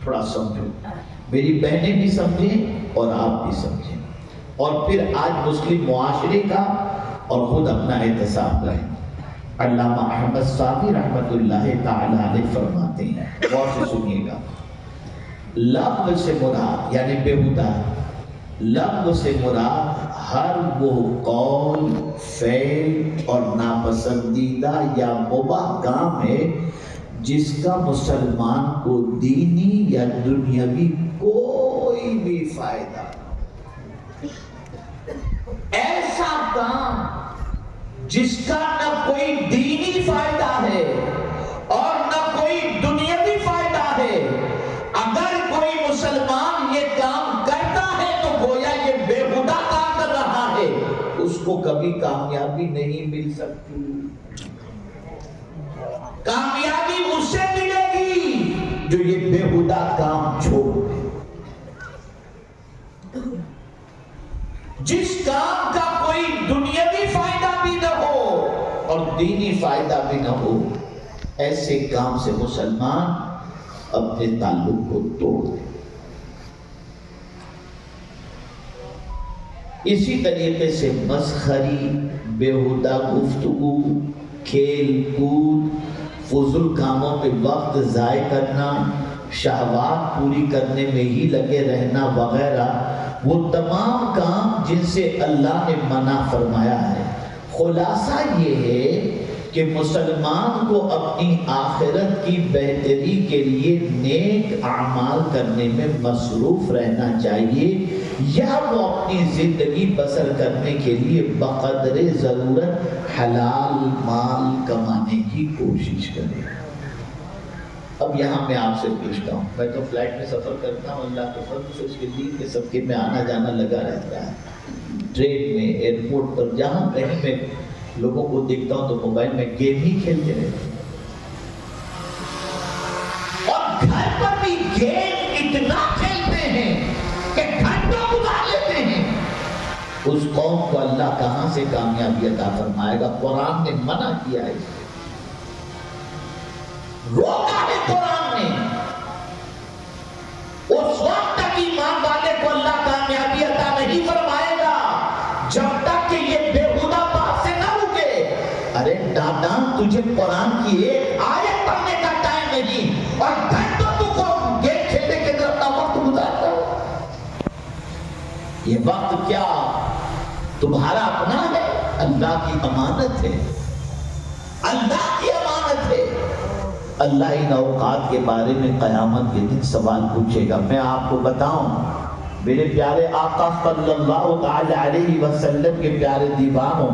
تھوڑا سمجھو، میری بہنیں بھی سمجھیں اور آپ بھی سمجھیں، اور پھر آج مسلم معاشرے کا اور خود اپنا احتساب کریں۔ علامہ احمد صافی رحمت اللہ تعالی علیہ فرماتے ہیں، غور سے سنیے گا، لغو سے مراد یعنی بیہودہ، لغو سے مراد ہر وہ قول، فعل اور ناپسندیدہ یا مباح کام ہے جس کا مسلمان کو دینی یا دنیاوی کوئی بھی فائدہ نہ ہو۔ ایسا کام جس کا نہ کوئی دینی فائدہ ہے اور نہ کوئی دنیاوی فائدہ ہے، اگر کوئی مسلمان یہ کام کرتا ہے تو گویا یہ بےہودہ کام کر رہا ہے، اس کو کبھی کامیابی نہیں مل سکتی۔ کامیابی اس سے ملے گی جو یہ بےہودہ کام چھوڑ دے۔ جس کام کا کوئی دنیاوی فائدہ بھی نہ ہو اور دینی فائدہ بھی نہ ہو، ایسے کام سے مسلمان اپنے تعلق کو توڑ دے۔ اسی طریقے سے مسخری، بےہودہ گفتگو، کھیل کود، فضول کاموں پہ وقت ضائع کرنا، شہوات پوری کرنے میں ہی لگے رہنا وغیرہ، وہ تمام کام جن سے اللہ نے منع فرمایا ہے۔ خلاصہ یہ ہے کہ مسلمان کو اپنی آخرت کی بہتری کے لیے نیک اعمال کرنے میں مصروف رہنا چاہیے، یا وہ اپنی زندگی بسر کرنے کے لیے بقدر ضرورت حلال مال کمانے کی کوشش کرے۔ اب یہاں میں آپ سے پوچھتا ہوں، میں تو فلائٹ میں سفر کرتا ہوں، اللہ کے فضل سے اس کے دین کے صدقے میں آنا جانا لگا رہتا ہے، ٹرین میں، ایئرپورٹ پر، جہاں کہیں میں لوگوں کو دیکھتا ہوں تو موبائل میں گیم ہی کھیلتے رہتے ہیں، اور گھر پر بھی گیم اتنا کھیلتے ہیں کہ گھنٹوں گزار لیتے ہیں۔ اس قوم کو اللہ کہاں سے کامیابی عطا فرمائے گا؟ قرآن نے منع کیا ہے، روکا ہے قرآن نے۔ اس وقت تک ایمان والے کو اللہ کامیابی عطا نہیں فرمائے گا جب تک کہ یہ بےہودہ بات سے نہ رکے۔ ارے دادا، تجھے قرآن کی ایک آیت پڑھنے کا ٹائم نہیں اور گھنٹوں تو کو گیم کھیلنے کے اندر اپنا وقت گزارتا ہے۔ یہ وقت کیا تمہارا اپنا ہے؟ اللہ کی امانت ہے، اللہ کی امانت ہے۔ اللہ ان اوقات کے بارے میں قیامت کے دن سوال پوچھے گا۔ میں آپ کو بتاؤں، میرے پیارے آقا صلی اللہ تعالی علیہ وسلم کے پیارے دیوانوں،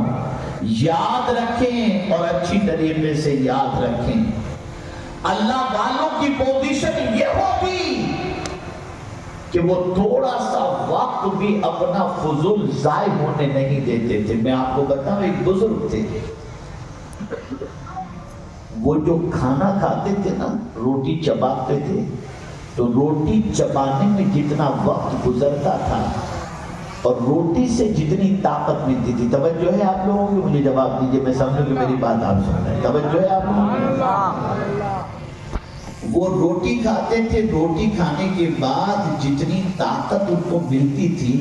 یاد رکھیں اور اچھی طریقے سے یاد رکھیں، اللہ والوں کی پوزیشن یہ ہوگی کہ وہ تھوڑا سا وقت بھی اپنا فضول ضائع ہونے نہیں دیتے تھے۔ میں آپ کو بتاؤں، ایک بزرگ تھے، وہ جو کھانا کھاتے تھے نا، روٹی چباتے تھے، تو روٹی چبانے میں جتنا وقت گزرتا تھا اور روٹی سے جتنی طاقت ملتی تھی، توجہ ہے آپ لوگوں کی؟ مجھے جواب دیجئے، میں سمجھوں کہ میری بات آپ سن رہے ہیں، توجہ ہے آپ لوگوں کی؟ وہ روٹی کھاتے تھے، روٹی کھانے کے بعد جتنی طاقت ان کو ملتی تھی،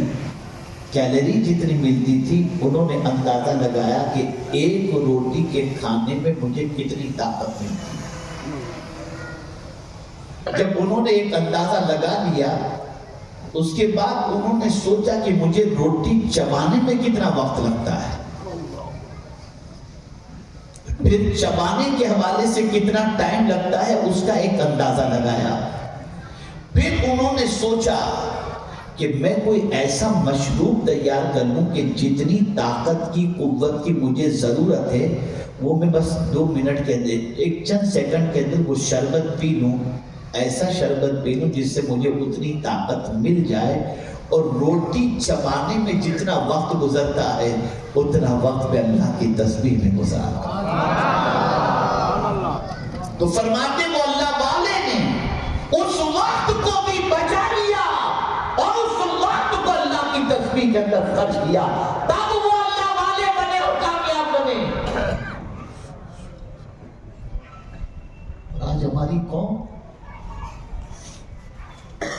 کیلری جتنی ملتی تھی، انہوں نے اندازہ لگایا کہ ایک روٹی کے کھانے میں مجھے کتنی طاقت ملتی ہے۔ جب انہوں نے ایک اندازہ لگا لیا، اس کے بعد انہوں نے سوچا کہ مجھے روٹی چبانے میں کتنا وقت لگتا ہے، پھر چبانے کے حوالے سے کتنا ٹائم لگتا ہے اس کا ایک اندازہ لگایا۔ پھر انہوں نے سوچا کہ میں کوئی ایسا مشروب تیار کر لوں کہ جتنی طاقت کی، قوت کی مجھے ضرورت ہے، وہ میں بس 2 منٹ کے اندر، ایک چند سیکنڈ کے اندر وہ شربت پی لوں، ایسا شربت پی لوں جس سے مجھے اتنی طاقت مل جائے، اور روٹی چبانے میں جتنا وقت گزرتا ہے اتنا وقت میں اللہ کی تسبیح میں گزارتا۔ تو فرماتے وہ اللہ والے نے اس وقت کو بھی بچا لیا اور اس وقت کو اللہ کی تسبیح کے اندر خرچ کیا، تب وہ اللہ والے بنے اور کامیاب بنے۔ آج ہماری قوم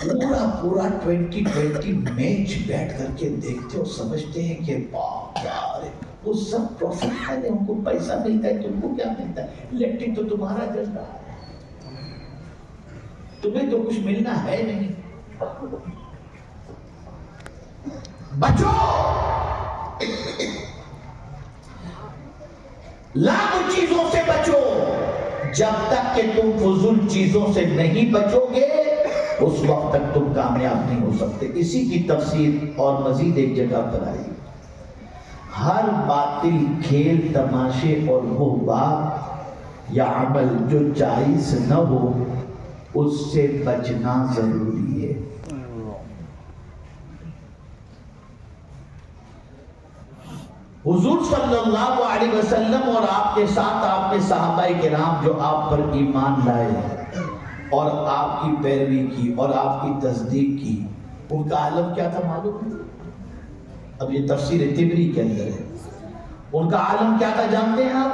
پورا 2020 میچ بیٹھ کر کے دیکھتے ہو، سمجھتے ہیں کہ باپ یار وہ سب پروفیشنل ہے، ان کو پیسہ ملتا ہے، تم کو کیا ملتا ہے؟ الیکٹرک تو تمہارا جل رہا ہے، تمہیں تو کچھ ملنا ہے نہیں۔ بچو، لاکھ چیزوں سے بچو، جب تک کہ تم فضول چیزوں سے نہیں بچو گے اس وقت تک تم کامیاب نہیں ہو سکتے۔ اسی کی تفسیر اور مزید ایک جگہ پر آئی، ہر باطل کھیل تماشے اور وہ بات یا عمل جو جائز نہ ہو اس سے بچنا ضروری ہے۔ حضور صلی اللہ علیہ وسلم اور آپ کے ساتھ آپ کے صحابہ کرام جو آپ پر ایمان لائے اور آپ کی پیروی کی اور آپ کی تصدیق کی، ان کا عالم کیا تھا معلوم ہے؟ اب یہ تفسیر طبری کے اندر ہے، ان کا عالم کیا تھا جانتے ہیں آپ؟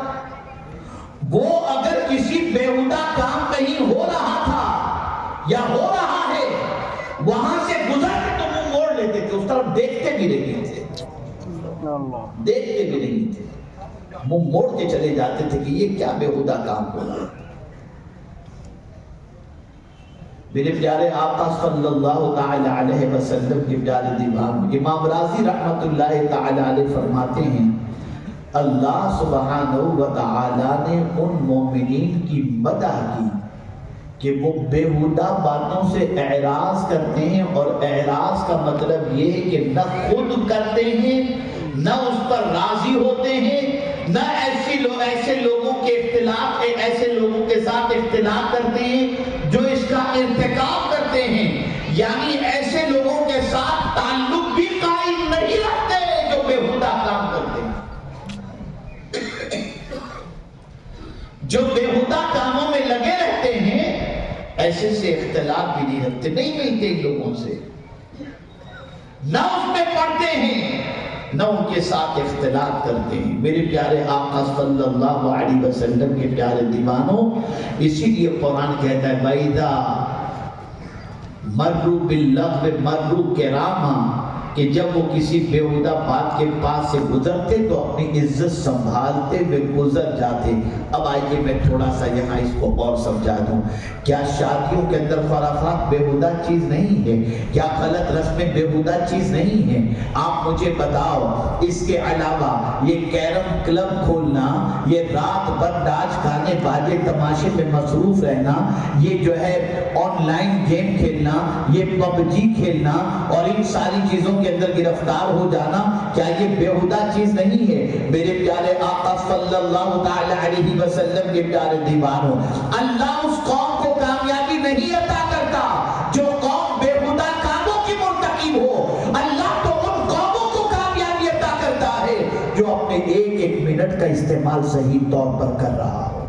وہ اگر کسی بیہودہ کام کہیں ہو رہا تھا یا ہو رہا ہے، وہاں سے گزر کے تو منہ موڑ لیتے تھے، اس طرف دیکھتے بھی نہیں تھے، دیکھتے بھی نہیں تھے، منہ موڑ کے چلے جاتے تھے کہ یہ کیا بیہودہ کام ہو رہا ہے۔ میرے پیارے آقا صلی اللہ تعالی علیہ وسلم کے پیارے دیوان امام راضی رحمت اللہ تعالی علیہ فرماتے ہیں، اللہ سبحانہ و تعالی نے ان مومنین کی مدح کی کہ وہ بیہودہ باتوں سے اعراض کرتے ہیں، اور اعراض کا مطلب یہ ہے کہ نہ خود کرتے ہیں نہ اس پر راضی ہوتے ہیں، نہ ایسے لوگوں کے اختلاف ایسے لوگوں کے ساتھ اختلاف کرتے ہیں جو اس کا ارتکاب کرتے ہیں، یعنی ایسے لوگوں کے ساتھ تعلق بھی قائم نہیں رکھتے جو بیہودہ کام کرتے ہیں، جو بیہودہ کاموں میں لگے رہتے ہیں، ایسے سے اختلاف بھی نہیں رکھتے، نہیں ملتے ان لوگوں سے، نہ اس میں پڑھتے ہیں نہ ان کے ساتھ اختلاف کرتے ہیں۔ میرے پیارے آقا صلی اللہ علیہ وسلم کے پیارے دیوانوں، اسی لیے قرآن کہتا ہے وَإِذَا مَرُّوا بِاللَّغْوِ مَرُّوا كِرَامًا، کہ جب وہ کسی بیہودہ بات کے پاس سے گزرتے تو اپنی عزت سنبھالتے ہوئے گزر جاتے۔ اب آئیے میں تھوڑا سا یہاں اس کو اور سمجھا دوں، کیا شادیوں کے اندر خرافات بیہودہ چیز نہیں ہے؟ کیا غلط رسمیں بیہودہ چیز نہیں ہے؟ آپ مجھے بتاؤ، اس کے علاوہ یہ کیرم کلب کھولنا، یہ رات بھر ڈاج کھانے باجے تماشے میں مصروف رہنا، یہ جو ہے آن لائن گیم کھیلنا، یہ پب جی کھیلنا اور ان ساری چیزوں کے اندر گرفتار ہو جانا، کیا یہ بیہودہ چیز نہیں ہے؟ میرے پیارے آقا صلی اللہ تعالی علیہ وسلم کے پیارے دیوانوں، اللہ اس قوم کو کامیابی نہیں عطا کرتا جو قوم بیہودہ کاموں کی مرتکب ہو، اللہ تو ان قوموں کو کامیابی عطا کرتا ہے جو اپنے ایک ایک منٹ کا استعمال صحیح طور پر کر رہا ہو۔